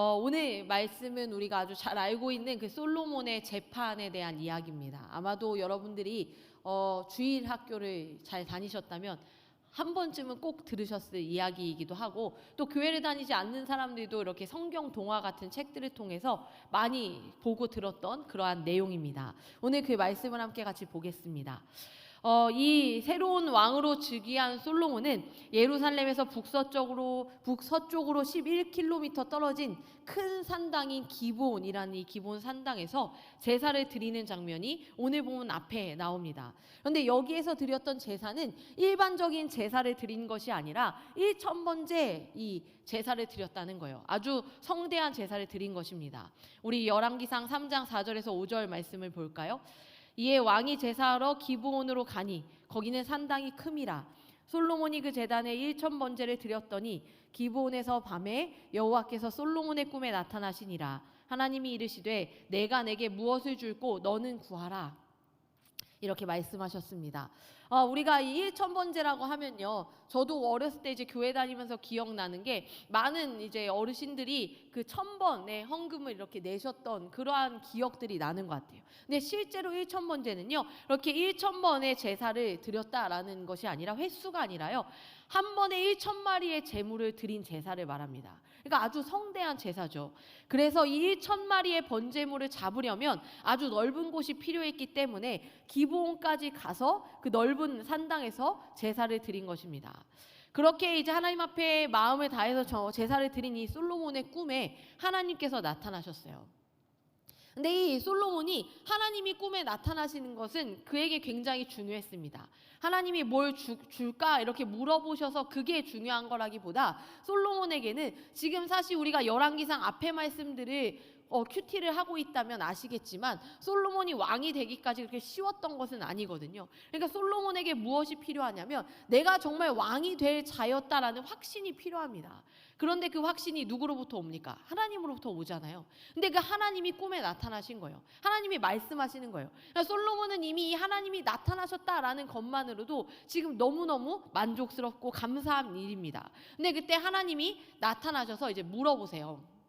오늘 말씀은 우리가 아주 잘 알고 있는 그 솔로몬의 재판에 대한 이야기입니다. 아마도 여러분들이 주일 학교를 잘 다니셨다면 한 번쯤은 꼭 들으셨을 이야기이기도 하고, 또 교회를 다니지 않는 사람들도 이렇게 성경 동화 같은 책들을 통해서 많이 보고 들었던 그러한 내용입니다. 오늘 그 말씀을 함께 같이 보겠습니다. 이 새로운 왕으로 즉위한 솔로몬은 예루살렘에서 북서쪽으로 11km 떨어진 큰 산당인 기브온이라는 이 기브온 산당에서 제사를 드리는 장면이 오늘 본문 앞에 나옵니다. 그런데 여기에서 드렸던 제사는 일반적인 제사를 드린 것이 아니라 1000번째 이 제사를 드렸다는 거예요. 아주 성대한 제사를 드린 것입니다. 우리 열왕기상 3장 4절에서 5절 말씀을 볼까요? 이에 왕이 제사하러 기브온으로 가니 거기는 산당이 큼이라. 솔로몬이 그 제단에 1000번제를 드렸더니 기브온에서 밤에 여호와께서 솔로몬의 꿈에 나타나시니라. 하나님이 이르시되 내가 내게 무엇을 줄고 너는 구하라. 이렇게 말씀하셨습니다. 우리가 이 1000번제라고 하면요, 저도 어렸을 때 이제 교회 다니면서 기억나는 게 많은 이제 어르신들이 그 1000번의 헌금을 이렇게 내셨던 그러한 기억들이 나는 것 같아요. 근데 실제로 1000번제는요, 이렇게 1000번의 제사를 드렸다라는 것이 아니라, 횟수가 아니라요, 한 번에 1000마리의 제물을 드린 제사를 말합니다. 그러니까 아주 성대한 제사죠. 그래서 이 1000마리의 번제물을 잡으려면 아주 넓은 곳이 필요했기 때문에 기브온까지 가서 그 넓은 산당에서 제사를 드린 것입니다. 그렇게 이제 하나님 앞에 마음을 다해서 제사를 드린 이 솔로몬의 꿈에 하나님께서 나타나셨어요. 근데 이 솔로몬이 하나님이 꿈에 나타나시는 것은 그에게 굉장히 중요했습니다. 하나님이 뭘 줄까 이렇게 물어보셔서 그게 중요한 거라기보다, 솔로몬에게는 지금 사실 우리가 열왕기상 앞에 말씀들을 큐티를 하고 있다면 아시겠지만 솔로몬이 왕이 되기까지 그렇게 쉬웠던 것은 아니거든요. 그러니까 솔로몬에게 무엇이 필요하냐면 내가 정말 왕이 될 자였다라는 확신이 필요합니다. 그런데 그 확신이 누구로부터 옵니까? 하나님으로부터 오잖아요. 근데 그 하나님이 꿈에 나타나신 거예요. 하나님이 말씀하시는 거예요. 그러니까 솔로몬은 이미 이 하나님이 나타나셨다라는 것만으로도 지금 너무너무 만족스럽고 감사한 일입니다. 근데 그때 하나님이 나타나셔서 이제 물어보세요.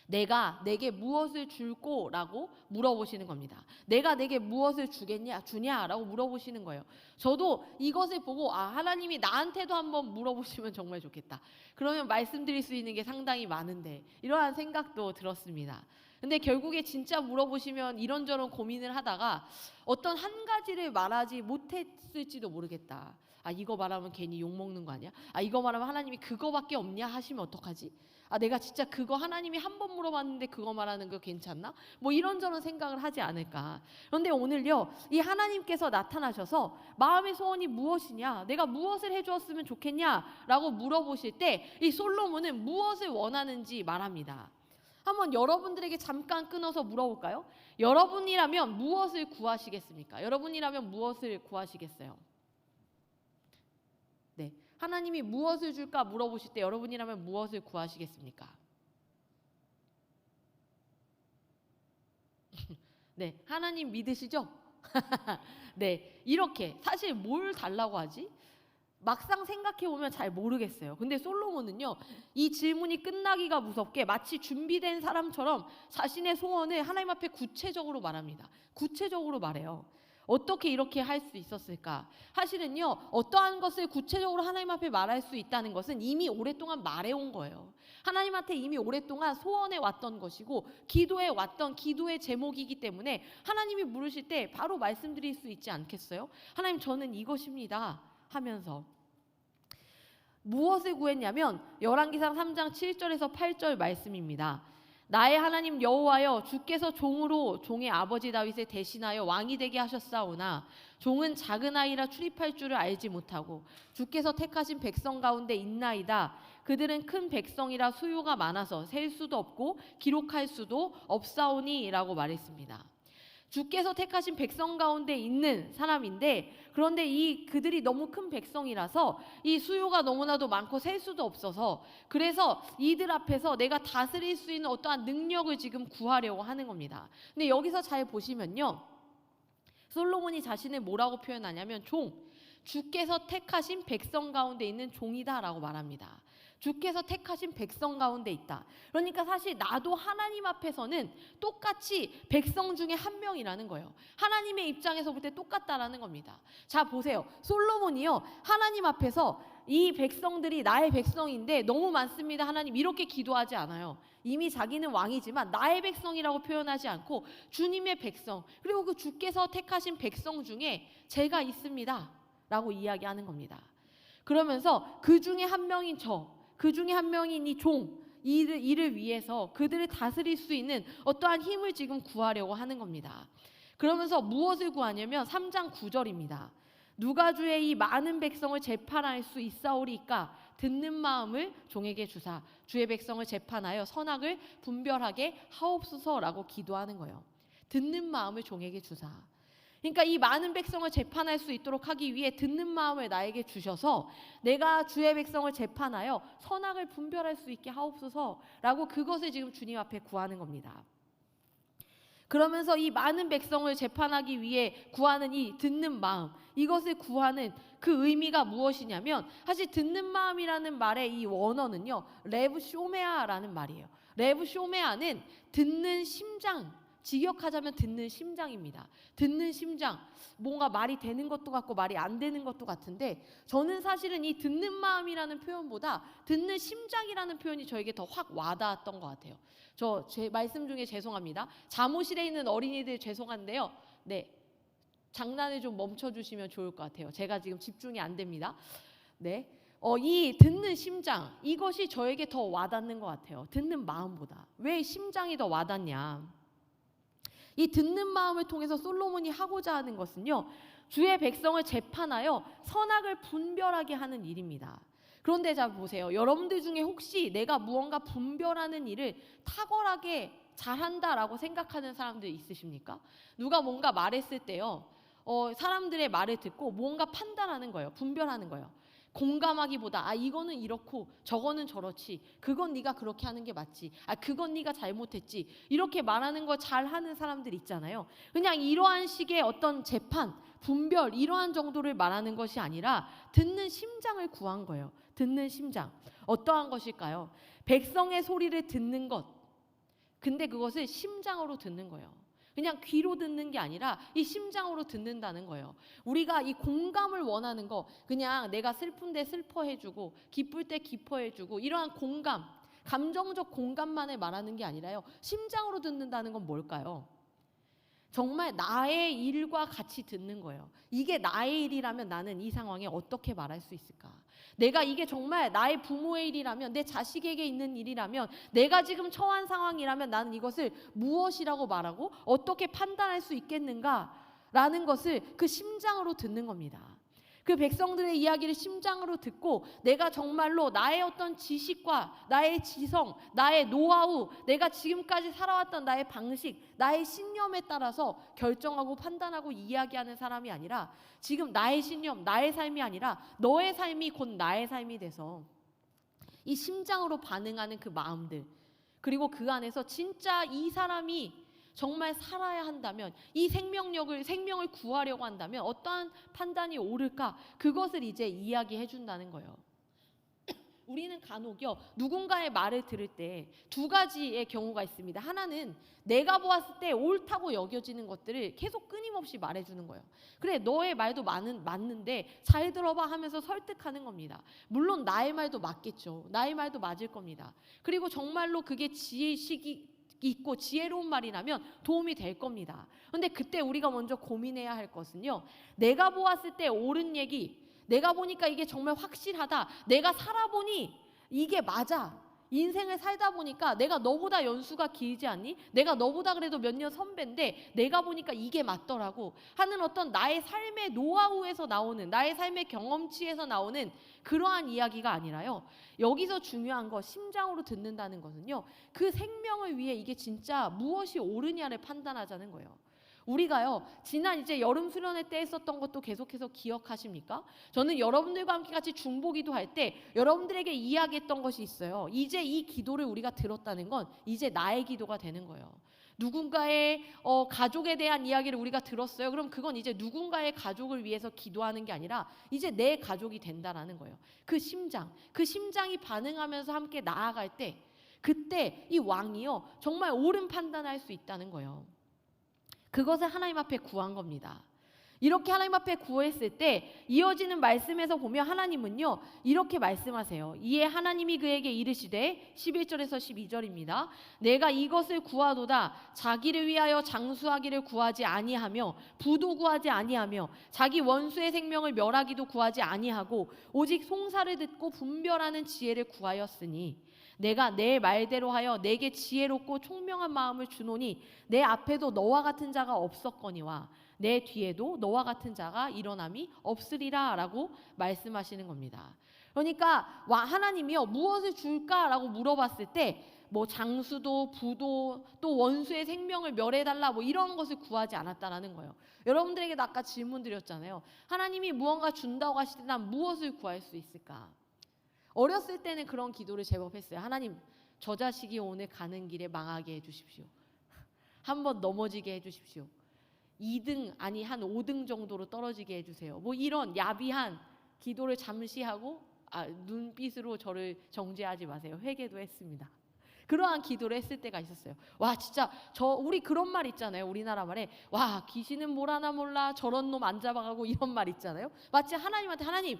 내가 내게 무엇을 줄꼬? 라고 물어보시는 겁니다. 내가 내게 무엇을 주냐? 라고 물어보시는 거예요. 저도 이것을 보고 하나님이 나한테도 한번 물어보시면 정말 좋겠다. 그러면 말씀드릴 수 있는 게 상당히 많은데, 이러한 생각도 들었습니다. 근데 결국에 진짜 물어보시면 이런저런 고민을 하다가 어떤 한 가지를 말하지 못했을지도 모르겠다. 이거 말하면 괜히 욕먹는 거 아니야? 이거 말하면 하나님이 그거밖에 없냐 하시면 어떡하지? 내가 진짜 그거 하나님이 한 번 물어봤는데 그거 말하는 거 괜찮나? 뭐 이런저런 생각을 하지 않을까. 그런데 오늘요, 이 하나님께서 나타나셔서 마음의 소원이 무엇이냐, 내가 무엇을 해주었으면 좋겠냐 라고 물어보실 때 이 솔로몬은 무엇을 원하는지 말합니다. 한번 여러분들에게 잠깐 끊어서 물어볼까요? 여러분이라면 무엇을 구하시겠습니까? 여러분이라면 무엇을 구하시겠어요? 네, 하나님이 무엇을 줄까 물어보실 때 여러분이라면 무엇을 구하시겠습니까? 네, 하나님 믿으시죠? 네, 이렇게 사실 뭘 달라고 하지? 막상 생각해보면 잘 모르겠어요. 근데 솔로몬은요, 이 질문이 끝나기가 무섭게 마치 준비된 사람처럼 자신의 소원을 하나님 앞에 구체적으로 말합니다. 구체적으로 말해요. 어떻게 이렇게 할 수 있었을까? 사실은요, 어떠한 것을 구체적으로 하나님 앞에 말할 수 있다는 것은 이미 오랫동안 말해온 거예요. 하나님한테 이미 오랫동안 소원해 왔던 것이고 기도해 왔던 기도의 제목이기 때문에 하나님이 물으실 때 바로 말씀드릴 수 있지 않겠어요? 하나님, 저는 이것입니다 하면서. 무엇을 구했냐면 열왕기상 3장 7절에서 8절 말씀입니다. 나의 하나님 여호와여, 주께서 종으로 종의 아버지 다윗을 대신하여 왕이 되게 하셨사오나 종은 작은 아이라 출입할 줄을 알지 못하고 주께서 택하신 백성 가운데 있나이다. 그들은 큰 백성이라 수요가 많아서 셀 수도 없고 기록할 수도 없사오니 라고 말했습니다. 주께서 택하신 백성 가운데 있는 사람인데, 그런데 그들이 너무 큰 백성이라서 이 수요가 너무나도 많고 셀 수도 없어서, 그래서 이들 앞에서 내가 다스릴 수 있는 어떠한 능력을 지금 구하려고 하는 겁니다. 근데 여기서 잘 보시면요, 솔로몬이 자신을 뭐라고 표현하냐면 주께서 택하신 백성 가운데 있는 종이다 라고 말합니다. 주께서 택하신 백성 가운데 있다. 그러니까 사실 나도 하나님 앞에서는 똑같이 백성 중에 한 명이라는 거예요. 하나님의 입장에서 볼 때 똑같다라는 겁니다. 자, 보세요. 솔로몬이요, 하나님 앞에서 이 백성들이 나의 백성인데 너무 많습니다, 하나님, 이렇게 기도하지 않아요. 이미 자기는 왕이지만 나의 백성이라고 표현하지 않고 주님의 백성, 그리고 그 주께서 택하신 백성 중에 제가 있습니다 라고 이야기하는 겁니다. 그러면서 그 중에 한 명인 그 중에 한 명인 이 종, 이를 위해서 그들을 다스릴 수 있는 어떠한 힘을 지금 구하려고 하는 겁니다. 그러면서 무엇을 구하냐면 3장 9절입니다. 누가 주의 이 많은 백성을 재판할 수 있사오리까? 듣는 마음을 종에게 주사 주의 백성을 재판하여 선악을 분별하게 하옵소서라고 기도하는 거예요. 듣는 마음을 종에게 주사. 그러니까 이 많은 백성을 재판할 수 있도록 하기 위해 듣는 마음을 나에게 주셔서 내가 주의 백성을 재판하여 선악을 분별할 수 있게 하옵소서라고 그것을 지금 주님 앞에 구하는 겁니다. 그러면서 이 많은 백성을 재판하기 위해 구하는 이 듣는 마음, 이것을 구하는 그 의미가 무엇이냐면, 사실 듣는 마음이라는 말의 이 원어는요, 레브 쇼메아라는 말이에요. 레브 쇼메아는 듣는 심장, 직역하자면 듣는 심장입니다. 듣는 심장, 뭔가 말이 되는 것도 같고 말이 안 되는 것도 같은데, 저는 사실은 이 듣는 마음이라는 표현보다 듣는 심장이라는 표현이 저에게 더 확 와닿았던 것 같아요. 제 말씀 중에 죄송합니다. 잠옷실에 있는 어린이들 죄송한데요. 네, 장난을 좀 멈춰주시면 좋을 것 같아요. 제가 지금 집중이 안 됩니다. 네, 이 듣는 심장, 이것이 저에게 더 와닿는 것 같아요. 듣는 마음보다. 왜 심장이 더 와닿냐? 이 듣는 마음을 통해서 솔로몬이 하고자 하는 것은요, 주의 백성을 재판하여 선악을 분별하게 하는 일입니다. 그런데 자 보세요. 여러분들 중에 혹시 내가 무언가 분별하는 일을 탁월하게 잘한다라고 생각하는 사람들 있으십니까? 누가 뭔가 말했을 때요, 사람들의 말을 듣고 뭔가 판단하는 거예요. 분별하는 거예요. 공감하기보다 이거는 이렇고 저거는 저렇지, 그건 네가 그렇게 하는 게 맞지, 그건 네가 잘못했지, 이렇게 말하는 거 잘하는 사람들 있잖아요. 그냥 이러한 식의 어떤 재판, 분별, 이러한 정도를 말하는 것이 아니라 듣는 심장을 구한 거예요. 듣는 심장. 어떠한 것일까요? 백성의 소리를 듣는 것. 근데 그것을 심장으로 듣는 거예요. 그냥 귀로 듣는 게 아니라 이 심장으로 듣는다는 거예요. 우리가 이 공감을 원하는 거, 그냥 내가 슬픈데 슬퍼해주고 기쁠 때 기뻐해주고, 이러한 공감, 감정적 공감만을 말하는 게 아니라요, 심장으로 듣는다는 건 뭘까요? 정말 나의 일과 같이 듣는 거예요. 이게 나의 일이라면 나는 이 상황에 어떻게 말할 수 있을까? 내가 이게 정말 나의 부모의 일이라면, 내 자식에게 있는 일이라면, 내가 지금 처한 상황이라면 나는 이것을 무엇이라고 말하고 어떻게 판단할 수 있겠는가라는 것을 그 심장으로 듣는 겁니다. 그 백성들의 이야기를 심장으로 듣고 내가 정말로 나의 어떤 지식과 나의 지성, 나의 노하우, 내가 지금까지 살아왔던 나의 방식, 나의 신념에 따라서 결정하고 판단하고 이야기하는 사람이 아니라, 지금 나의 신념, 나의 삶이 아니라 너의 삶이 곧 나의 삶이 돼서 이 심장으로 반응하는 그 마음들, 그리고 그 안에서 진짜 이 사람이 정말 살아야 한다면, 이 생명을 구하려고 한다면 어떠한 판단이 옳을까? 그것을 이제 이야기해 준다는 거예요. 우리는 간혹요, 누군가의 말을 들을 때 두 가지의 경우가 있습니다. 하나는 내가 보았을 때 옳다고 여겨지는 것들을 계속 끊임없이 말해주는 거예요. 그래, 너의 말도 맞는데 잘 들어봐 하면서 설득하는 겁니다. 물론 나의 말도 맞겠죠. 나의 말도 맞을 겁니다. 그리고 정말로 그게 지혜식이 있고 지혜로운 말이라면 도움이 될 겁니다. 그런데 그때 우리가 먼저 고민해야 할 것은요, 내가 보았을 때 옳은 얘기, 내가 보니까 이게 정말 확실하다, 내가 살아보니 이게 맞아, 인생을 살다 보니까 내가 너보다 연수가 길지 않니? 내가 너보다 그래도 몇 년 선배인데 내가 보니까 이게 맞더라고 하는 어떤 나의 삶의 노하우에서 나오는, 나의 삶의 경험치에서 나오는 그러한 이야기가 아니라요, 여기서 중요한 거, 심장으로 듣는다는 것은요, 그 생명을 위해 이게 진짜 무엇이 옳으냐를 판단하자는 거예요. 우리가요, 지난 이제 여름 수련회 때 했었던 것도 계속해서 기억하십니까? 저는 여러분들과 함께 같이 중보기도 할 때 여러분들에게 이야기했던 것이 있어요. 이제 이 기도를 우리가 들었다는 건 이제 나의 기도가 되는 거예요. 누군가의 가족에 대한 이야기를 우리가 들었어요. 그럼 그건 이제 누군가의 가족을 위해서 기도하는 게 아니라 이제 내 가족이 된다라는 거예요. 그 심장이 반응하면서 함께 나아갈 때 그때 이 왕이요, 정말 옳은 판단할 수 있다는 거예요. 그것을 하나님 앞에 구한 겁니다. 이렇게 하나님 앞에 구했을 때 이어지는 말씀에서 보면 하나님은요, 이렇게 말씀하세요. 이에 하나님이 그에게 이르시되, 11절에서 12절입니다. 내가 이것을 구하도다. 자기를 위하여 장수하기를 구하지 아니하며 부도 구하지 아니하며 자기 원수의 생명을 멸하기도 구하지 아니하고 오직 송사를 듣고 분별하는 지혜를 구하였으니 내가 내 말대로 하여 내게 지혜롭고 총명한 마음을 주노니 내 앞에도 너와 같은 자가 없었거니와 내 뒤에도 너와 같은 자가 일어남이 없으리라 라고 말씀하시는 겁니다. 그러니까 하나님이요, 무엇을 줄까라고 물어봤을 때 뭐 장수도 부도 또 원수의 생명을 멸해달라 뭐 이런 것을 구하지 않았다라는 거예요. 여러분들에게도 아까 질문 드렸잖아요. 하나님이 무언가 준다고 하실 때 난 무엇을 구할 수 있을까? 어렸을 때는 그런 기도를 제법 했어요. 하나님, 저 자식이 오늘 가는 길에 망하게 해주십시오. 한번 넘어지게 해주십시오. 2등 아니 한 5등 정도로 떨어지게 해주세요. 뭐 이런 야비한 기도를 잠시 하고 눈빛으로 저를 정죄하지 마세요. 회개도 했습니다. 그러한 기도를 했을 때가 있었어요. 와, 진짜 우리 그런 말 있잖아요. 우리나라 말에 와, 귀신은 뭘 하나 몰라, 저런 놈 안 잡아가고, 이런 말 있잖아요. 마치 하나님한테 하나님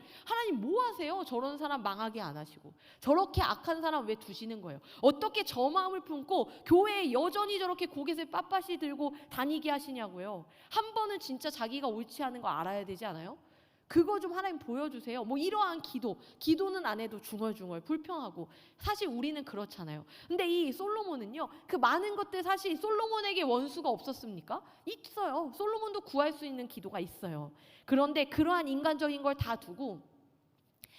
뭐 하세요? 저런 사람 망하게 안 하시고 저렇게 악한 사람 왜 두시는 거예요? 어떻게 저 마음을 품고 교회에 여전히 저렇게 고갯을 빳빳이 들고 다니게 하시냐고요. 한 번은 진짜 자기가 옳지 않은 거 알아야 되지 않아요? 그거 좀 하나님 보여주세요. 뭐 이러한 기도는 안 해도 중얼중얼 불평하고. 사실 우리는 그렇잖아요. 근데 이 솔로몬은요, 그 많은 것들 사실 솔로몬에게 원수가 없었습니까? 있어요. 솔로몬도 구할 수 있는 기도가 있어요. 그런데 그러한 인간적인 걸 다 두고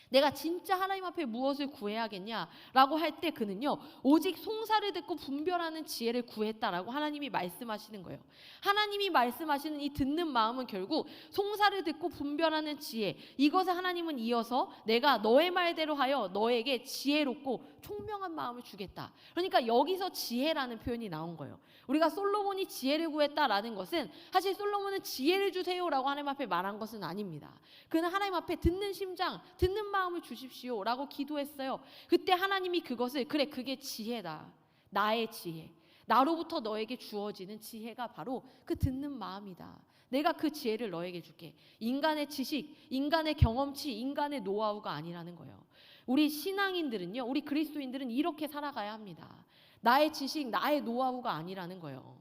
내가 진짜 하나님 앞에 무엇을 구해야겠냐라고 할 때 그는요, 오직 송사를 듣고 분별하는 지혜를 구했다라고 하나님이 말씀하시는 거예요. 하나님이 말씀하시는 이 듣는 마음은 결국 송사를 듣고 분별하는 지혜, 이것을 하나님은 이어서 내가 너의 말대로 하여 너에게 지혜롭고 총명한 마음을 주겠다. 그러니까 여기서 지혜라는 표현이 나온 거예요. 우리가 솔로몬이 지혜를 구했다라는 것은 사실 솔로몬은 지혜를 주세요라고 하나님 앞에 말한 것은 아닙니다. 그는 하나님 앞에 듣는 심장, 듣는 마음을 주십시오라고 기도했어요. 그때 하나님이 그것을, 그래, 그게 지혜다. 나의 지혜. 나로부터 너에게 주어지는 지혜가 바로 그 듣는 마음이다. 내가 그 지혜를 너에게 줄게. 인간의 지식, 인간의 경험치, 인간의 노하우가 아니라는 거예요. 우리 신앙인들은요, 우리 그리스도인들은 이렇게 살아가야 합니다. 나의 지식, 나의 노하우가 아니라는 거예요.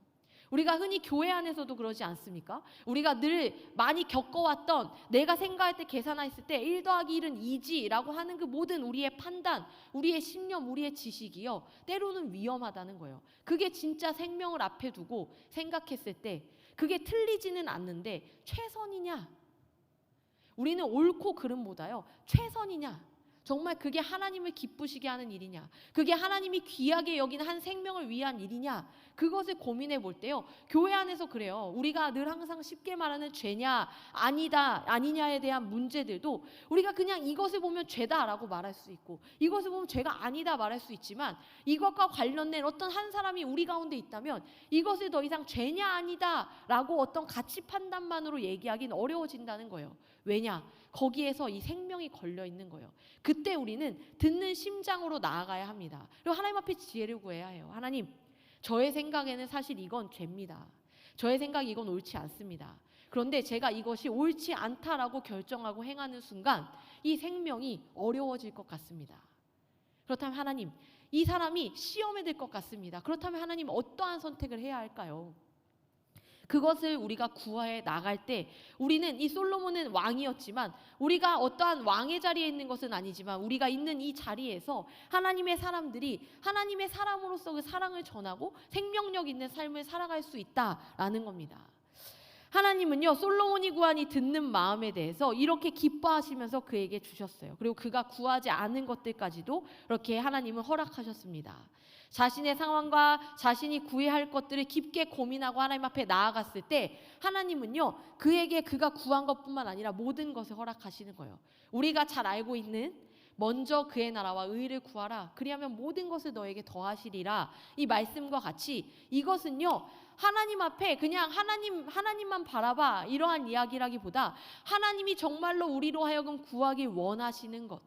우리가 흔히 교회 안에서도 그러지 않습니까? 우리가 늘 많이 겪어왔던, 내가 생각할 때 계산했을 때 1 더하기 1은 2지라고 하는 그 모든 우리의 판단, 우리의 신념, 우리의 지식이요, 때로는 위험하다는 거예요. 그게 진짜 생명을 앞에 두고 생각했을 때 그게 틀리지는 않는데 최선이냐? 우리는 옳고 그름보다요, 최선이냐? 정말 그게 하나님을 기쁘시게 하는 일이냐? 그게 하나님이 귀하게 여기는 한 생명을 위한 일이냐? 그것을 고민해 볼 때요, 교회 안에서 그래요. 우리가 늘 항상 쉽게 말하는 죄냐, 아니다, 아니냐에 대한 문제들도 우리가 그냥 이것을 보면 죄다라고 말할 수 있고, 이것을 보면 죄가 아니다 말할 수 있지만, 이것과 관련된 어떤 한 사람이 우리 가운데 있다면 이것을 더 이상 죄냐 아니다라고 어떤 가치 판단만으로 얘기하기는 어려워진다는 거예요. 왜냐? 거기에서 이 생명이 걸려 있는 거예요. 그때 우리는 듣는 심장으로 나아가야 합니다. 그리고 하나님 앞에 지혜를 구해야 해요. 하나님, 저의 생각에는 사실 이건 죄입니다. 저의 생각이 이건 옳지 않습니다. 그런데 제가 이것이 옳지 않다라고 결정하고 행하는 순간 이 생명이 어려워질 것 같습니다. 그렇다면 하나님, 이 사람이 시험에 들 것 같습니다. 그렇다면 하나님, 어떠한 선택을 해야 할까요? 그것을 우리가 구하에 나갈 때 우리는, 이 솔로몬은 왕이었지만 우리가 어떠한 왕의 자리에 있는 것은 아니지만 우리가 있는 이 자리에서 하나님의 사람들이 하나님의 사람으로서 그 사랑을 전하고 생명력 있는 삶을 살아갈 수 있다라는 겁니다. 하나님은요, 솔로몬이 구한 이 듣는 마음에 대해서 이렇게 기뻐하시면서 그에게 주셨어요. 그리고 그가 구하지 않은 것들까지도 이렇게 하나님은 허락하셨습니다. 자신의 상황과 자신이 구해야 할 것들을 깊게 고민하고 하나님 앞에 나아갔을 때 하나님은요, 그에게 그가 구한 것뿐만 아니라 모든 것을 허락하시는 거예요. 우리가 잘 알고 있는 먼저 그의 나라와 의를 구하라. 그리하면 모든 것을 너에게 더하시리라. 이 말씀과 같이 이것은요, 하나님 앞에 그냥 하나님만 바라봐 이러한 이야기라기보다 하나님이 정말로 우리로 하여금 구하길 원하시는 것,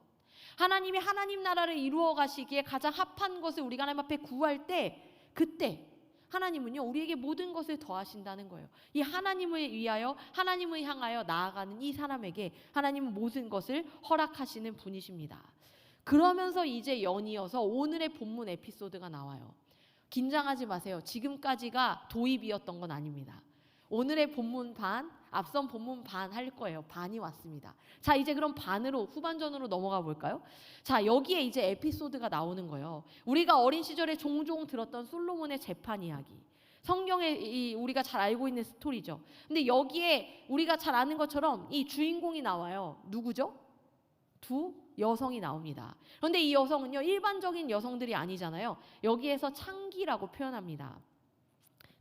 하나님이 하나님 나라를 이루어 가시기에 가장 합한 것을 우리가 하나님 앞에 구할 때, 그때 하나님은요, 우리에게 모든 것을 더하신다는 거예요. 이 하나님을 위하여, 하나님을 향하여 나아가는 이 사람에게 하나님은 모든 것을 허락하시는 분이십니다. 그러면서 이제 연이어서 오늘의 본문 에피소드가 나와요. 긴장하지 마세요. 지금까지가 도입이었던 건 아닙니다. 오늘의 본문 반, 앞선 본문 반 할 거예요. 반이 왔습니다. 자, 이제 그럼 반으로, 후반전으로 넘어가 볼까요? 자, 여기에 이제 에피소드가 나오는 거예요. 우리가 어린 시절에 종종 들었던 솔로몬의 재판 이야기. 성경에 우리가 잘 알고 있는 스토리죠. 근데 여기에 우리가 잘 아는 것처럼 이 주인공이 나와요. 누구죠? 두 여성이 나옵니다. 그런데 이 여성은요, 일반적인 여성들이 아니잖아요. 여기에서 창기라고 표현합니다.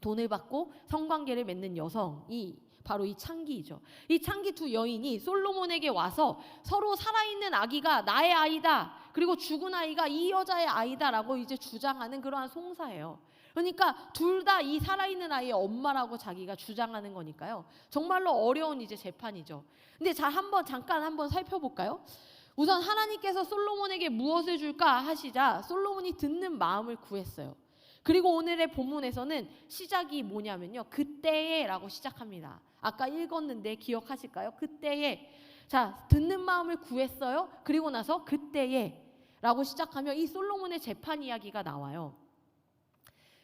돈을 받고 성관계를 맺는 여성이 바로 이 창기이죠. 이 창기 두 여인이 솔로몬에게 와서 서로 살아있는 아기가 나의 아이다, 그리고 죽은 아이가 이 여자의 아이다라고 이제 주장하는 그러한 송사예요. 그러니까 둘 다 이 살아있는 아이의 엄마라고 자기가 주장하는 거니까요. 정말로 어려운 이제 재판이죠. 근데 자, 잠깐 한번 살펴볼까요? 우선 하나님께서 솔로몬에게 무엇을 줄까 하시자 솔로몬이 듣는 마음을 구했어요. 그리고 오늘의 본문에서는 시작이 뭐냐면요, 그때에 라고 시작합니다. 아까 읽었는데 기억하실까요? 그때에. 자, 듣는 마음을 구했어요. 그리고 나서 그때에 라고 시작하면 이 솔로몬의 재판 이야기가 나와요.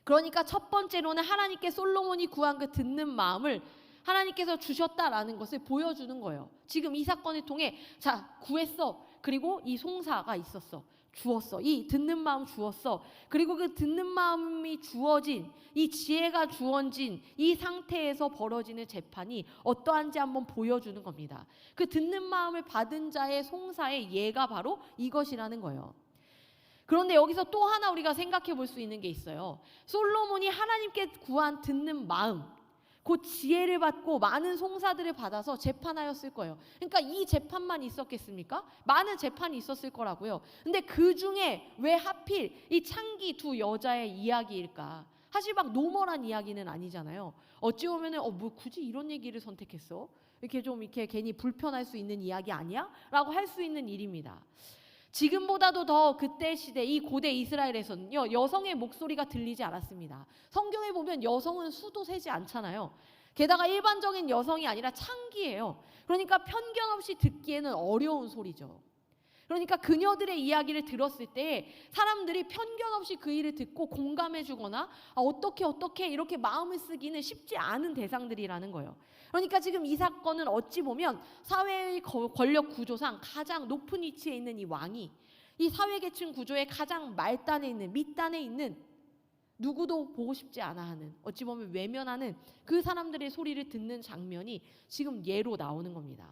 그러니까 첫 번째로는 하나님께 솔로몬이 구한 그 듣는 마음을 하나님께서 주셨다라는 것을 보여주는 거예요. 지금 이 사건을 통해, 자, 구했어. 그리고 이 송사가 있었어. 주었어. 이 듣는 마음 주었어. 그리고 그 듣는 마음이 주어진, 이 지혜가 주어진 이 상태에서 벌어지는 재판이 어떠한지 한번 보여주는 겁니다. 그 듣는 마음을 받은 자의 송사의 예가 바로 이것이라는 거예요. 그런데 여기서 또 하나 우리가 생각해 볼 수 있는 게 있어요. 솔로몬이 하나님께 구한 듣는 마음, 그 지혜를 받고 많은 송사들을 받아서 재판하였을 거예요. 그러니까 이 재판만 있었겠습니까? 많은 재판이 있었을 거라고요. 근데 그 중에 왜 하필 이 창기 두 여자의 이야기일까? 사실 막 노멀한 이야기는 아니잖아요. 어찌 보면은 뭐 굳이 이런 얘기를 선택했어? 이렇게 좀 이렇게 괜히 불편할 수 있는 이야기 아니야? 라고 할 수 있는 일입니다. 지금보다도 더 그때 시대, 이 고대 이스라엘에서는요, 여성의 목소리가 들리지 않았습니다. 성경에 보면 여성은 수도 세지 않잖아요. 게다가 일반적인 여성이 아니라 창기예요. 그러니까 편견 없이 듣기에는 어려운 소리죠. 그러니까 그녀들의 이야기를 들었을 때 사람들이 편견 없이 그 일을 듣고 공감해 주거나 어떻게 이렇게 마음을 쓰기는 쉽지 않은 대상들이라는 거예요. 그러니까 지금 이 사건은 어찌 보면 사회의 권력 구조상 가장 높은 위치에 있는 이 왕이 이 사회계층 구조의 가장 말단에 있는, 밑단에 있는, 누구도 보고 싶지 않아 하는, 어찌 보면 외면하는 그 사람들의 소리를 듣는 장면이 지금 예로 나오는 겁니다.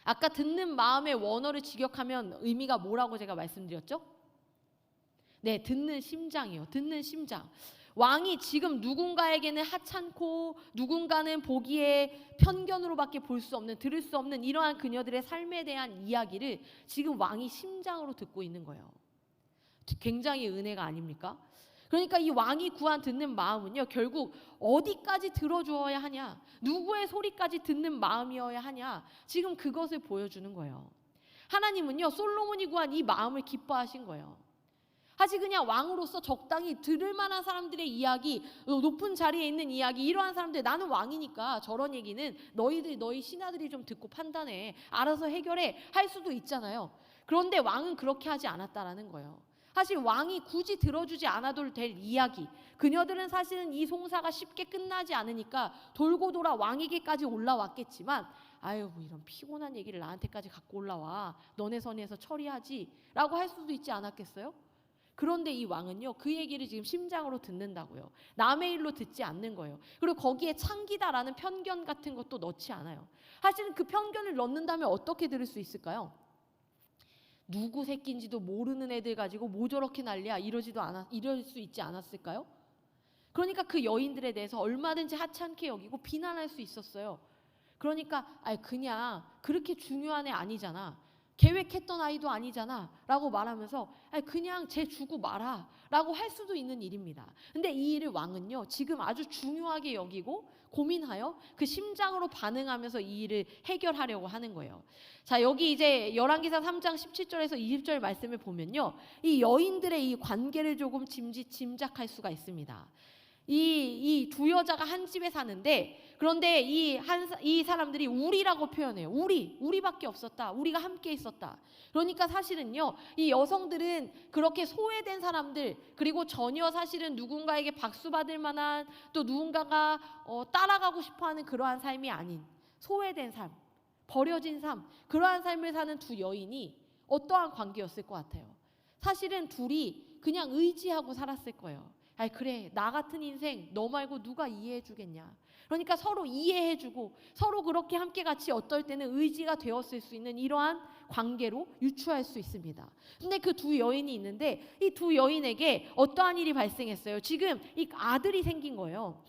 아까 듣는 마음의 원어를 직역하면 의미가 뭐라고 제가 말씀드렸죠? 네, 듣는 심장이요. 듣는 심장. 왕이 지금 누군가에게는 하찮고 누군가는 보기에 편견으로밖에 볼 수 없는, 들을 수 없는 이러한 그녀들의 삶에 대한 이야기를 지금 왕이 심장으로 듣고 있는 거예요. 굉장히 은혜가 아닙니까? 그러니까 이 왕이 구한 듣는 마음은요, 결국 어디까지 들어주어야 하냐, 누구의 소리까지 듣는 마음이어야 하냐, 지금 그것을 보여주는 거예요. 하나님은요, 솔로몬이 구한 이 마음을 기뻐하신 거예요. 사실 그냥 왕으로서 적당히 들을 만한 사람들의 이야기, 높은 자리에 있는 이야기, 이러한 사람들, 나는 왕이니까 저런 얘기는 너희 신하들이 좀 듣고 판단해, 알아서 해결해 할 수도 있잖아요. 그런데 왕은 그렇게 하지 않았다라는 거예요. 사실 왕이 굳이 들어주지 않아도 될 이야기, 그녀들은 사실은 이 송사가 쉽게 끝나지 않으니까 돌고 돌아 왕에게까지 올라왔겠지만, 아유 뭐 이런 피곤한 얘기를 나한테까지 갖고 올라와, 너네 선에서 처리하지 라고 할 수도 있지 않았겠어요? 그런데 이 왕은요, 그 얘기를 지금 심장으로 듣는다고요. 남의 일로 듣지 않는 거예요. 그리고 거기에 창기다라는 편견 같은 것도 넣지 않아요. 사실은 그 편견을 넣는다면 어떻게 들을 수 있을까요? 누구 새끼인지도 모르는 애들 가지고 뭐 저렇게 난리야 이럴 수 있지 않았을까요? 그러니까 그 여인들에 대해서 얼마든지 하찮게 여기고 비난할 수 있었어요. 그러니까 그냥 그렇게 중요한 애 아니잖아. 계획했던 아이도 아니잖아 라고 말하면서 그냥 쟤 주고 말아 라고 할 수도 있는 일입니다. 근데 이 일을 왕은요 지금 아주 중요하게 여기고 고민하여 그 심장으로 반응하면서 이 일을 해결하려고 하는 거예요. 자, 여기 이제 열왕기사 3장 17절에서 20절 말씀을 보면요 이 여인들의 이 관계를 조금 짐작할 수가 있습니다. 이 두 여자가 한 집에 사는데, 그런데 이 사람들이 우리라고 표현해요. 우리밖에 없었다. 우리가 함께 있었다. 그러니까 사실은요, 이 여성들은 그렇게 소외된 사람들, 그리고 전혀 사실은 누군가에게 박수받을 만한, 또 누군가가 따라가고 싶어하는 그러한 삶이 아닌 소외된 삶, 버려진 삶, 그러한 삶을 사는 두 여인이 어떠한 관계였을 것 같아요? 사실은 둘이 그냥 의지하고 살았을 거예요. 그래, 나 같은 인생 너 말고 누가 이해해 주겠냐. 그러니까 서로 이해해 주고 서로 그렇게 함께 같이 어떨 때는 의지가 되었을 수 있는 이러한 관계로 유추할 수 있습니다. 근데 그 두 여인이 있는데 이 두 여인에게 어떠한 일이 발생했어요? 지금 이 아들이 생긴 거예요.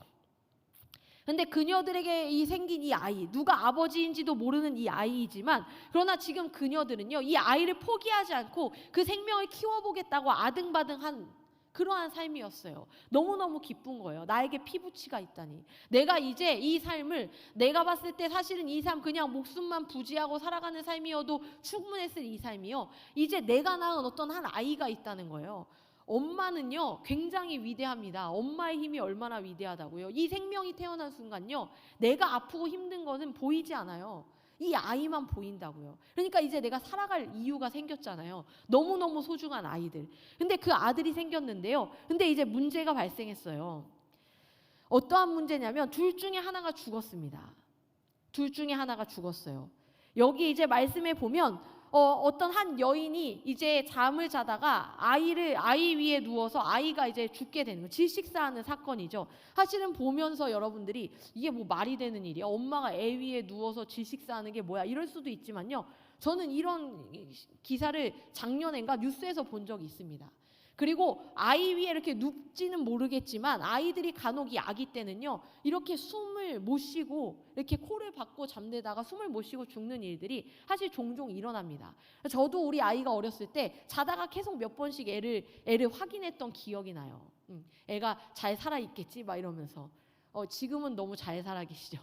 근데 그녀들에게 생긴 이 아이, 누가 아버지인지도 모르는 이 아이이지만, 그러나 지금 그녀들은요 이 아이를 포기하지 않고 그 생명을 키워보겠다고 아등바등한 그러한 삶이었어요. 너무너무 기쁜 거예요. 나에게 피부치가 있다니. 내가 이제 이 삶을, 내가 봤을 때 사실은 이 삶 그냥 목숨만 부지하고 살아가는 삶이어도 충분했을 이 삶이요, 이제 내가 낳은 어떤 한 아이가 있다는 거예요. 엄마는요 굉장히 위대합니다. 엄마의 힘이 얼마나 위대하다고요. 이 생명이 태어난 순간요 내가 아프고 힘든 거는 보이지 않아요. 이 아이만 보인다고요. 그러니까 이제 내가 살아갈 이유가 생겼잖아요. 너무너무 소중한 아이들. 근데 그 아들이 생겼는데요, 근데 이제 문제가 발생했어요. 어떠한 문제냐면 둘 중에 하나가 죽었습니다. 둘 중에 하나가 죽었어요. 여기 이제 말씀에 보면 어떤 한 여인이 이제 잠을 자다가 아이 위에 누워서 아이가 이제 죽게 되는 거예요. 질식사하는 사건이죠. 사실은 보면서 여러분들이 이게 뭐 말이 되는 일이야? 엄마가 애 위에 누워서 질식사하는 게 뭐야? 이럴 수도 있지만요. 저는 이런 기사를 작년인가 뉴스에서 본 적이 있습니다. 그리고 아이 위에 이렇게 눕지는 모르겠지만 아이들이 간혹 이 아기 때는요 이렇게 숨을 못 쉬고 이렇게 코를 박고 잠들다가 숨을 못 쉬고 죽는 일들이 사실 종종 일어납니다. 저도 우리 아이가 어렸을 때 자다가 계속 몇 번씩 애를 확인했던 기억이 나요. 애가 잘 살아 있겠지 막 이러면서. 지금은 너무 잘 살아 계시죠.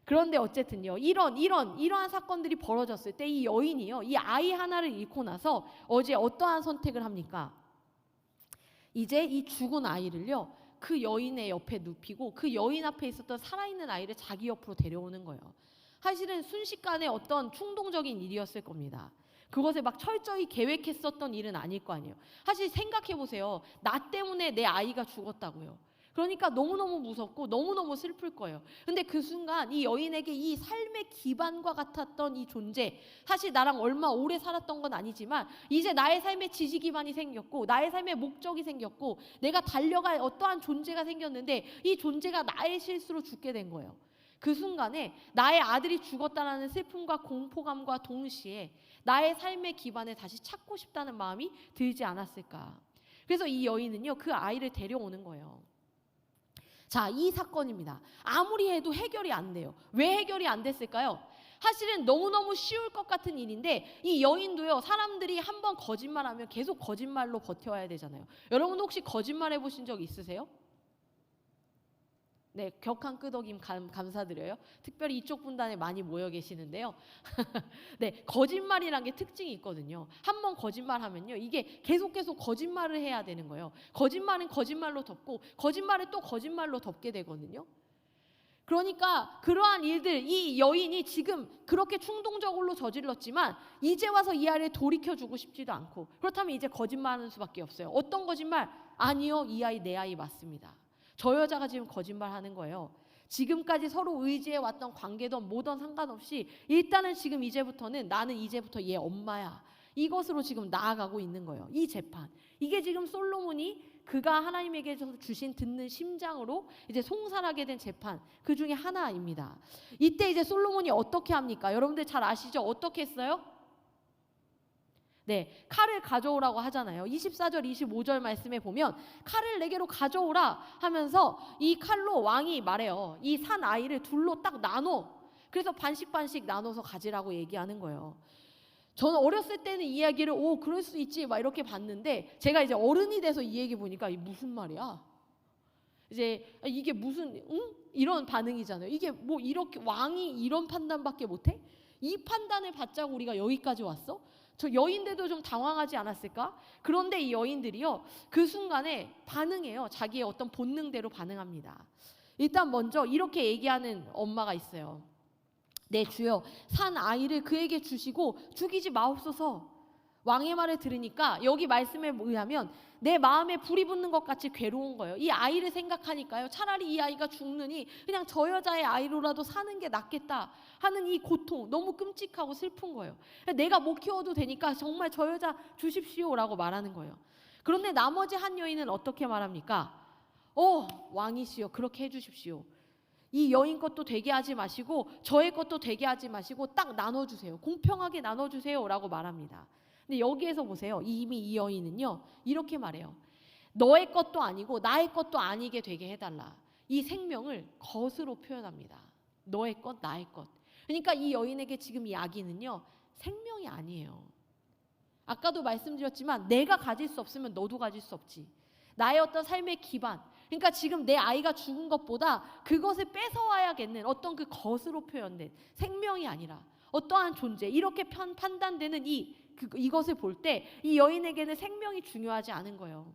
그런데 어쨌든요 이러한 사건들이 벌어졌을 때 이 여인이요 이 아이 하나를 잃고 나서 어제 어떠한 선택을 합니까? 이제 이 죽은 아이를요 그 여인의 옆에 눕히고 그 여인 앞에 있었던 살아있는 아이를 자기 옆으로 데려오는 거예요. 사실은 순식간에 어떤 충동적인 일이었을 겁니다. 그것을 막 철저히 계획했었던 일은 아닐 거 아니에요. 사실 생각해 보세요. 나 때문에 내 아이가 죽었다고요. 그러니까 너무너무 무섭고 너무너무 슬플 거예요. 근데 그 순간 이 여인에게 이 삶의 기반과 같았던 이 존재, 사실 나랑 얼마 오래 살았던 건 아니지만 이제 나의 삶의 지지 기반이 생겼고 나의 삶의 목적이 생겼고 내가 달려갈 어떠한 존재가 생겼는데 이 존재가 나의 실수로 죽게 된 거예요. 그 순간에 나의 아들이 죽었다는 슬픔과 공포감과 동시에 나의 삶의 기반을 다시 찾고 싶다는 마음이 들지 않았을까. 그래서 이 여인은요 그 아이를 데려오는 거예요. 자, 이 사건입니다. 아무리 해도 해결이 안 돼요. 왜 해결이 안 됐을까요? 사실은 너무너무 쉬울 것 같은 일인데 이 여인도요 사람들이 한번 거짓말하면 계속 거짓말로 버텨야 되잖아요. 여러분 혹시 거짓말 해보신 적 있으세요? 네, 격한 끄덕임 감사드려요. 특별히 이쪽 분단에 많이 모여 계시는데요. 네, 거짓말이란 게 특징이 있거든요. 한번 거짓말하면요, 이게 계속 거짓말을 해야 되는 거예요. 거짓말은 거짓말로 덮고, 거짓말을 또 거짓말로 덮게 되거든요. 그러니까 그러한 일들, 이 여인이 지금 그렇게 충동적으로 저질렀지만 이제 와서 이 아이를 돌이켜주고 싶지도 않고, 그렇다면 이제 거짓말하는 수밖에 없어요. 어떤 거짓말? 아니요, 이 아이 내 아이 맞습니다. 저 여자가 지금 거짓말하는 거예요. 지금까지 서로 의지해왔던 관계든 뭐든 상관없이 일단은 지금 이제부터는 나는 이제부터 얘 엄마야. 이것으로 지금 나아가고 있는 거예요. 이 재판. 이게 지금 솔로몬이 그가 하나님에게 주신 듣는 심장으로 이제 송살하게 된 재판 그 중에 하나입니다. 이때 이제 솔로몬이 어떻게 합니까? 여러분들 잘 아시죠? 어떻게 했어요? 네, 칼을 가져오라고 하잖아요. 24절, 25절 말씀에 보면 칼을 내게로 가져오라 하면서 이 칼로 왕이 말해요. 이 산 아이를 둘로 딱 나눠. 그래서 반씩 나눠서 가지라고 얘기하는 거예요. 저는 어렸을 때는 이 이야기를 그럴 수 있지 막 이렇게 봤는데 제가 이제 어른이 돼서 이 얘기 보니까 이게 무슨 말이야? 이제 이게 무슨 이런 반응이잖아요. 이게 뭐 이렇게 왕이 이런 판단밖에 못해? 이 판단을 받자고 우리가 여기까지 왔어? 저 여인들도 좀 당황하지 않았을까? 그런데 이 여인들이요, 그 순간에 반응해요. 자기의 어떤 본능대로 반응합니다. 일단 먼저 이렇게 얘기하는 엄마가 있어요. 네, 주여, 산 아이를 그에게 주시고 죽이지 마옵소서. 왕의 말을 들으니까 여기 말씀에 의하면 내 마음에 불이 붙는 것 같이 괴로운 거예요. 이 아이를 생각하니까요, 차라리 이 아이가 죽느니 그냥 저 여자의 아이로라도 사는 게 낫겠다 하는 이 고통, 너무 끔찍하고 슬픈 거예요. 내가 못 키워도 되니까 정말 저 여자 주십시오라고 말하는 거예요. 그런데 나머지 한 여인은 어떻게 말합니까? 왕이시여, 그렇게 해주십시오. 이 여인 것도 되게 하지 마시고 저의 것도 되게 하지 마시고 딱 나눠주세요. 공평하게 나눠주세요 라고 말합니다. 근데 여기에서 보세요. 이미 이 여인은요, 이렇게 말해요. 너의 것도 아니고 나의 것도 아니게 되게 해달라. 이 생명을 것으로 표현합니다. 너의 것, 나의 것. 그러니까 이 여인에게 지금 이 아기는요, 생명이 아니에요. 아까도 말씀드렸지만 내가 가질 수 없으면 너도 가질 수 없지. 나의 어떤 삶의 기반, 그러니까 지금 내 아이가 죽은 것보다 그것을 뺏어와야겠는 어떤 그 것으로 표현된 생명이 아니라 어떠한 존재, 이렇게 판단되는 이것을 볼 때 이 여인에게는 생명이 중요하지 않은 거예요.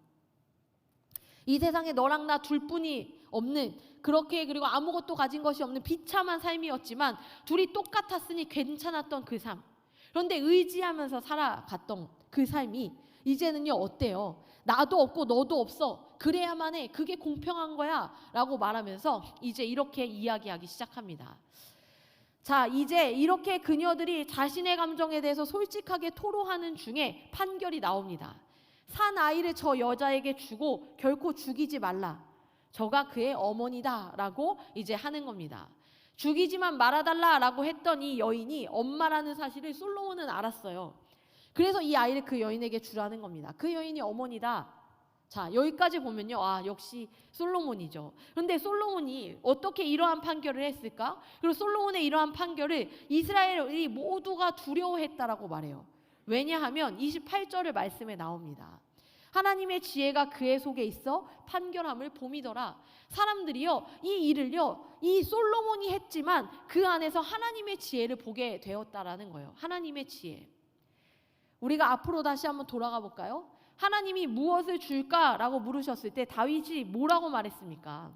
이 세상에 너랑 나 둘뿐이 없는, 그렇게 그리고 아무것도 가진 것이 없는 비참한 삶이었지만 둘이 똑같았으니 괜찮았던 그 삶, 그런데 의지하면서 살아갔던 그 삶이 이제는요 어때요? 나도 없고 너도 없어, 그래야만 해, 그게 공평한 거야 라고 말하면서 이제 이렇게 이야기하기 시작합니다. 자, 이제 이렇게 그녀들이 자신의 감정에 대해서 솔직하게 토로하는 중에 판결이 나옵니다. 산 아이를 저 여자에게 주고 결코 죽이지 말라. 저가 그의 어머니다 라고 이제 하는 겁니다. 죽이지만 말아달라라고 했던 이 여인이 엄마라는 사실을 솔로몬은 알았어요. 그래서 이 아이를 그 여인에게 주라는 겁니다. 그 여인이 어머니다. 자, 여기까지 보면요, 역시 솔로몬이죠. 그런데 솔로몬이 어떻게 이러한 판결을 했을까? 그리고 솔로몬의 이러한 판결을 이스라엘이 모두가 두려워했다라고 말해요. 왜냐하면 28절의 말씀에 나옵니다. 하나님의 지혜가 그의 속에 있어 판결함을 봄이더라. 사람들이요, 이 일을요, 이 솔로몬이 했지만 그 안에서 하나님의 지혜를 보게 되었다라는 거예요. 하나님의 지혜. 우리가 앞으로 다시 한번 돌아가 볼까요? 하나님이 무엇을 줄까라고 물으셨을 때 다윗이 뭐라고 말했습니까?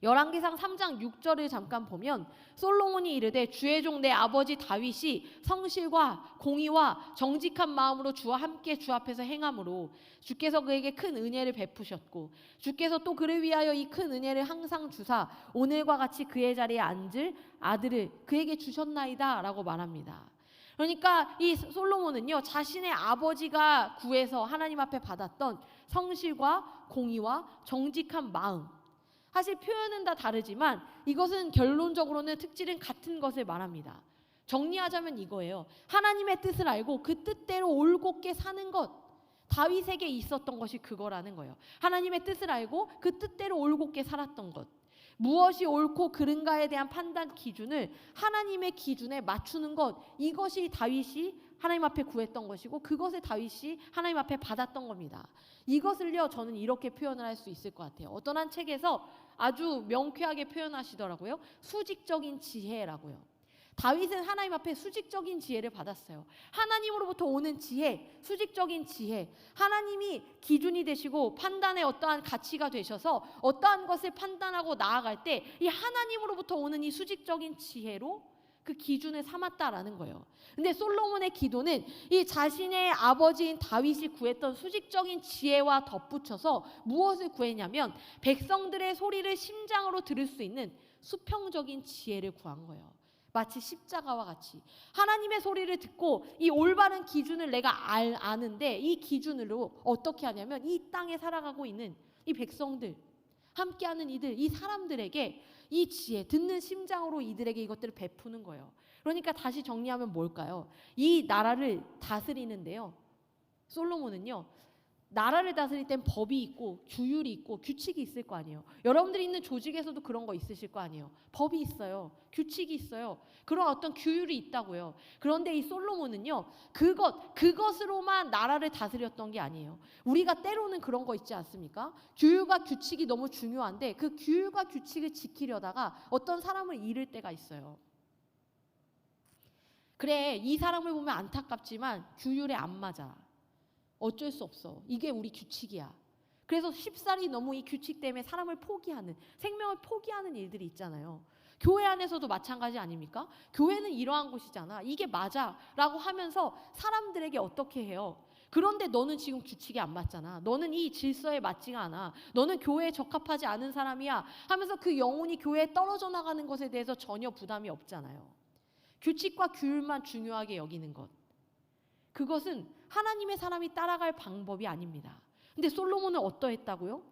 열왕기상 3장 6절을 잠깐 보면 솔로몬이 이르되 주의 종 내 아버지 다윗이 성실과 공의와 정직한 마음으로 주와 함께 주 앞에서 행함으로 주께서 그에게 큰 은혜를 베푸셨고 주께서 또 그를 위하여 이 큰 은혜를 항상 주사 오늘과 같이 그의 자리에 앉을 아들을 그에게 주셨나이다 라고 말합니다. 그러니까 이 솔로몬은요, 자신의 아버지가 구해서 하나님 앞에 받았던 성실과 공의와 정직한 마음, 사실 표현은 다 다르지만 이것은 결론적으로는 특질은 같은 것을 말합니다. 정리하자면 이거예요. 하나님의 뜻을 알고 그 뜻대로 올곧게 사는 것, 다윗에게 있었던 것이 그거라는 거예요. 하나님의 뜻을 알고 그 뜻대로 올곧게 살았던 것, 무엇이 옳고 그른가에 대한 판단 기준을 하나님의 기준에 맞추는 것, 이것이 다윗이 하나님 앞에 구했던 것이고 그것을 다윗이 하나님 앞에 받았던 겁니다. 이것을요, 저는 이렇게 표현을 할 수 있을 것 같아요. 어떤 한 책에서 아주 명쾌하게 표현하시더라고요. 수직적인 지혜라고요. 다윗은 하나님 앞에 수직적인 지혜를 받았어요. 하나님으로부터 오는 지혜, 수직적인 지혜, 하나님이 기준이 되시고 판단의 어떠한 가치가 되셔서 어떠한 것을 판단하고 나아갈 때 이 하나님으로부터 오는 이 수직적인 지혜로 그 기준을 삼았다라는 거예요. 근데 솔로몬의 기도는 이 자신의 아버지인 다윗이 구했던 수직적인 지혜와 덧붙여서 무엇을 구했냐면 백성들의 소리를 심장으로 들을 수 있는 수평적인 지혜를 구한 거예요. 마치 십자가와 같이 하나님의 소리를 듣고 이 올바른 기준을 내가 아는데 이 기준으로 어떻게 하냐면 이 땅에 살아가고 있는 이 백성들, 함께하는 이들, 이 사람들에게 이 지혜, 듣는 심장으로 이들에게 이것들을 베푸는 거예요. 그러니까 다시 정리하면 뭘까요? 이 나라를 다스리는데요, 솔로몬은요, 나라를 다스릴 땐 법이 있고 규율이 있고 규칙이 있을 거 아니에요. 여러분들이 있는 조직에서도 그런 거 있으실 거 아니에요. 법이 있어요. 규칙이 있어요. 그런 어떤 규율이 있다고요. 그런데 이 솔로몬은요, 그것으로만 나라를 다스렸던 게 아니에요. 우리가 때로는 그런 거 있지 않습니까? 규율과 규칙이 너무 중요한데 그 규율과 규칙을 지키려다가 어떤 사람을 잃을 때가 있어요. 그래, 이 사람을 보면 안타깝지만 규율에 안 맞아. 어쩔 수 없어. 이게 우리 규칙이야. 그래서 쉽사리 너무 이 규칙 때문에 사람을 포기하는, 생명을 포기하는 일들이 있잖아요. 교회 안에서도 마찬가지 아닙니까? 교회는 이러한 곳이잖아. 이게 맞아 라고 하면서 사람들에게 어떻게 해요? 그런데 너는 지금 규칙에 안 맞잖아. 너는 이 질서에 맞지가 않아. 너는 교회에 적합하지 않은 사람이야 하면서 그 영혼이 교회에 떨어져 나가는 것에 대해서 전혀 부담이 없잖아요. 규칙과 규율만 중요하게 여기는 것, 그것은 하나님의 사람이 따라갈 방법이 아닙니다. 근데 솔로몬은 어떠했다고요?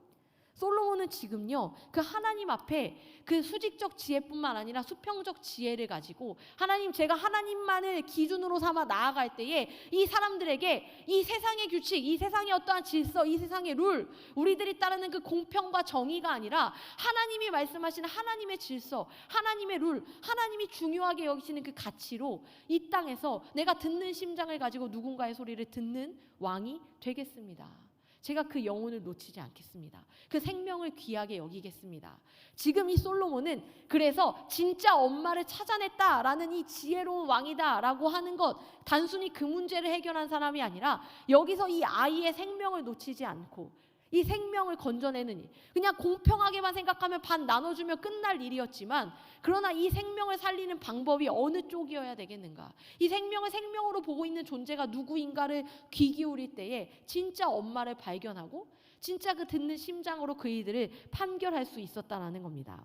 솔로몬은 지금요, 그 하나님 앞에 그 수직적 지혜뿐만 아니라 수평적 지혜를 가지고 하나님, 제가 하나님만을 기준으로 삼아 나아갈 때에 이 사람들에게 이 세상의 규칙, 이 세상의 어떠한 질서, 이 세상의 룰, 우리들이 따르는 그 공평과 정의가 아니라 하나님이 말씀하시는 하나님의 질서, 하나님의 룰, 하나님이 중요하게 여기시는 그 가치로 이 땅에서 내가 듣는 심장을 가지고 누군가의 소리를 듣는 왕이 되겠습니다. 제가 그 영혼을 놓치지 않겠습니다. 그 생명을 귀하게 여기겠습니다. 지금 이 솔로몬은 그래서 진짜 엄마를 찾아냈다라는 이 지혜로운 왕이다라고 하는 것, 단순히 그 문제를 해결한 사람이 아니라 여기서 이 아이의 생명을 놓치지 않고 이 생명을 건져내는 일, 그냥 공평하게만 생각하면 반 나눠주며 끝날 일이었지만, 그러나 이 생명을 살리는 방법이 어느 쪽이어야 되겠는가, 이 생명을 생명으로 보고 있는 존재가 누구인가를 귀 기울일 때에 진짜 엄마를 발견하고 진짜 그 듣는 심장으로 그 이들을 판결할 수 있었다는 겁니다.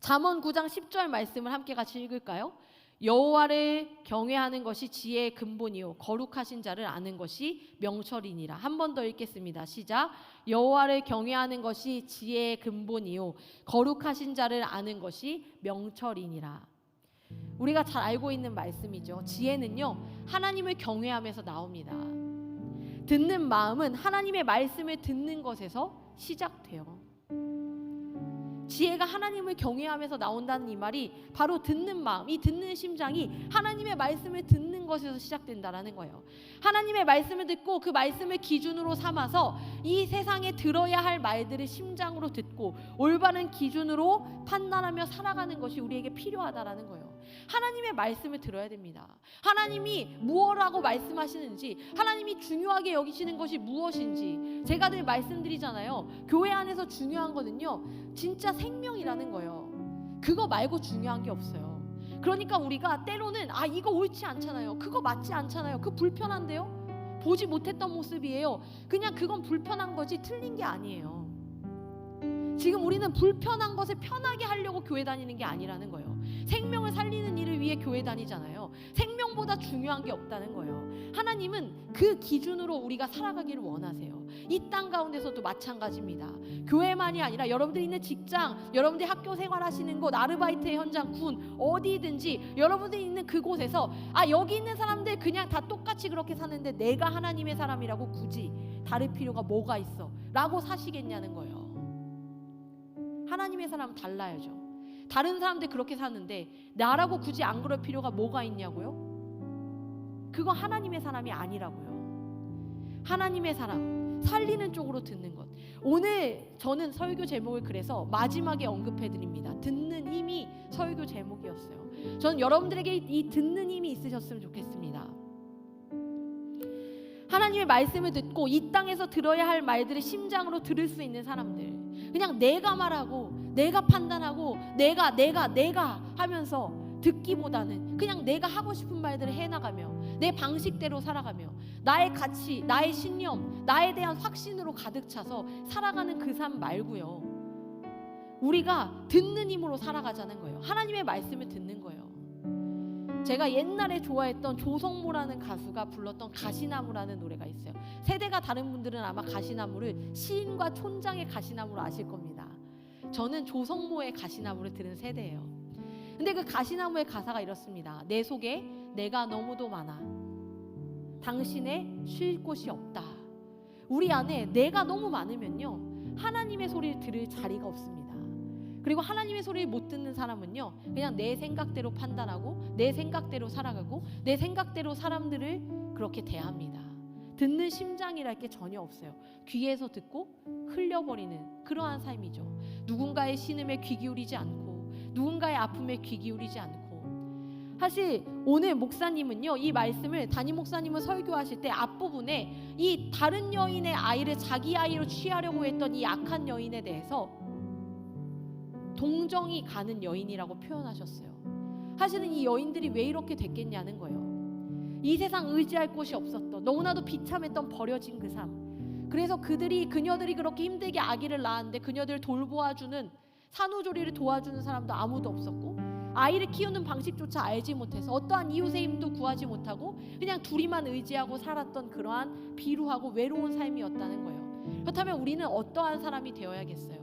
잠언 9장 10절 말씀을 함께 같이 읽을까요? 여호와를 경외하는 것이 지혜의 근본이요 거룩하신 자를 아는 것이 명철이니라. 한 번 더 읽겠습니다. 시작. 여호와를 경외하는 것이 지혜의 근본이요 거룩하신 자를 아는 것이 명철이니라. 우리가 잘 알고 있는 말씀이죠. 지혜는요, 하나님을 경외하면서 나옵니다. 듣는 마음은 하나님의 말씀을 듣는 것에서 시작돼요. 지혜가 하나님을 경외하면서 나온다는 이 말이 바로 듣는 마음, 이 듣는 심장이 하나님의 말씀을 듣는 것에서 시작된다라는 거예요. 하나님의 말씀을 듣고 그 말씀을 기준으로 삼아서 이 세상에 들어야 할 말들을 심장으로 듣고 올바른 기준으로 판단하며 살아가는 것이 우리에게 필요하다라는 거예요. 하나님의 말씀을 들어야 됩니다. 하나님이 무엇라고 말씀하시는지, 하나님이 중요하게 여기시는 것이 무엇인지 제가 늘 말씀드리잖아요. 교회 안에서 중요한 거는요, 진짜 생명이라는 거예요. 그거 말고 중요한 게 없어요. 그러니까 우리가 때로는 이거 옳지 않잖아요, 그거 맞지 않잖아요, 그 불편한데요, 보지 못했던 모습이에요, 그냥 그건 불편한 거지 틀린 게 아니에요. 지금 우리는 불편한 것을 편하게 하려고 교회 다니는 게 아니라는 거예요. 생명을 살리는 일을 위해 교회 다니잖아요. 생명보다 중요한 게 없다는 거예요. 하나님은 그 기준으로 우리가 살아가기를 원하세요. 이 땅 가운데서도 마찬가지입니다. 교회만이 아니라 여러분들이 있는 직장, 여러분들이 학교 생활하시는 곳, 아르바이트의 현장, 군, 어디든지 여러분들이 있는 그곳에서 여기 있는 사람들 그냥 다 똑같이 그렇게 사는데 내가 하나님의 사람이라고 굳이 다를 필요가 뭐가 있어? 라고 사시겠냐는 거예요. 하나님의 사람은 달라야죠. 다른 사람들 그렇게 사는데 나라고 굳이 안 그럴 필요가 뭐가 있냐고요? 그거 하나님의 사람이 아니라고요. 하나님의 사람, 살리는 쪽으로 듣는 것. 오늘 저는 설교 제목을 그래서 마지막에 언급해드립니다. 듣는 힘이 설교 제목이었어요. 저는 여러분들에게 이 듣는 힘이 있으셨으면 좋겠습니다. 하나님의 말씀을 듣고 이 땅에서 들어야 할 말들을 심장으로 들을 수 있는 사람들, 그냥 내가 말하고 내가 판단하고 내가 하면서 듣기보다는 그냥 내가 하고 싶은 말들을 해나가며 내 방식대로 살아가며 나의 가치, 나의 신념, 나에 대한 확신으로 가득 차서 살아가는 그 삶 말고요, 우리가 듣는 힘으로 살아가자는 거예요. 하나님의 말씀을 듣는 거예요. 제가 옛날에 좋아했던 조성모라는 가수가 불렀던 가시나무라는 노래가 있어요. 세대가 다른 분들은 아마 가시나무를 시인과 촌장의 가시나무로 아실 겁니다. 저는 조성모의 가시나무를 들은 세대예요. 근데 그 가시나무의 가사가 이렇습니다. 내 속에 내가 너무도 많아 당신의 쉴 곳이 없다. 우리 안에 내가 너무 많으면요, 하나님의 소리를 들을 자리가 없습니다. 그리고 하나님의 소리를 못 듣는 사람은요, 그냥 내 생각대로 판단하고 내 생각대로 살아가고 내 생각대로 사람들을 그렇게 대합니다. 듣는 심장이랄 게 전혀 없어요. 귀에서 듣고 흘려버리는 그러한 삶이죠. 누군가의 신음에 귀 기울이지 않고 누군가의 아픔에 귀 기울이지 않고. 사실 오늘 목사님은요, 이 말씀을, 담임 목사님은 설교하실 때 앞부분에 이 다른 여인의 아이를 자기 아이로 취하려고 했던 이 악한 여인에 대해서 동정이 가는 여인이라고 표현하셨어요. 사실은 이 여인들이 왜 이렇게 됐겠냐는 거예요. 이 세상 의지할 곳이 없었던, 너무나도 비참했던 버려진 그 삶. 그래서 그녀들이 그렇게 힘들게 아기를 낳았는데 그녀들을 돌보아주는, 산후조리를 도와주는 사람도 아무도 없었고, 아이를 키우는 방식조차 알지 못해서 어떠한 이웃의 힘도 구하지 못하고 그냥 둘이만 의지하고 살았던 그러한 비루하고 외로운 삶이었다는 거예요. 그렇다면 우리는 어떠한 사람이 되어야겠어요?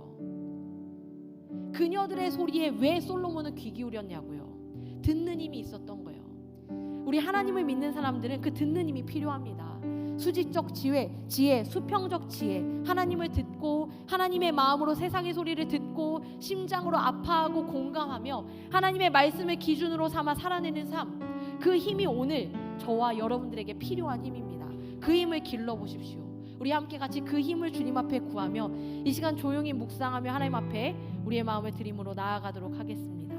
그녀들의 소리에 왜 솔로몬은 귀 기울였냐고요? 듣는 힘이 있었던 거예요. 우리 하나님을 믿는 사람들은 그 듣는 힘이 필요합니다. 수직적 지혜, 수평적 지혜, 하나님을 듣고 하나님의 마음으로 세상의 소리를 듣고 심장으로 아파하고 공감하며 하나님의 말씀을 기준으로 삼아 살아내는 삶, 그 힘이 오늘 저와 여러분들에게 필요한 힘입니다. 그 힘을 길러보십시오. 우리 함께 같이 그 힘을 주님 앞에 구하며 이 시간 조용히 묵상하며 하나님 앞에 우리의 마음을 드림으로 나아가도록 하겠습니다.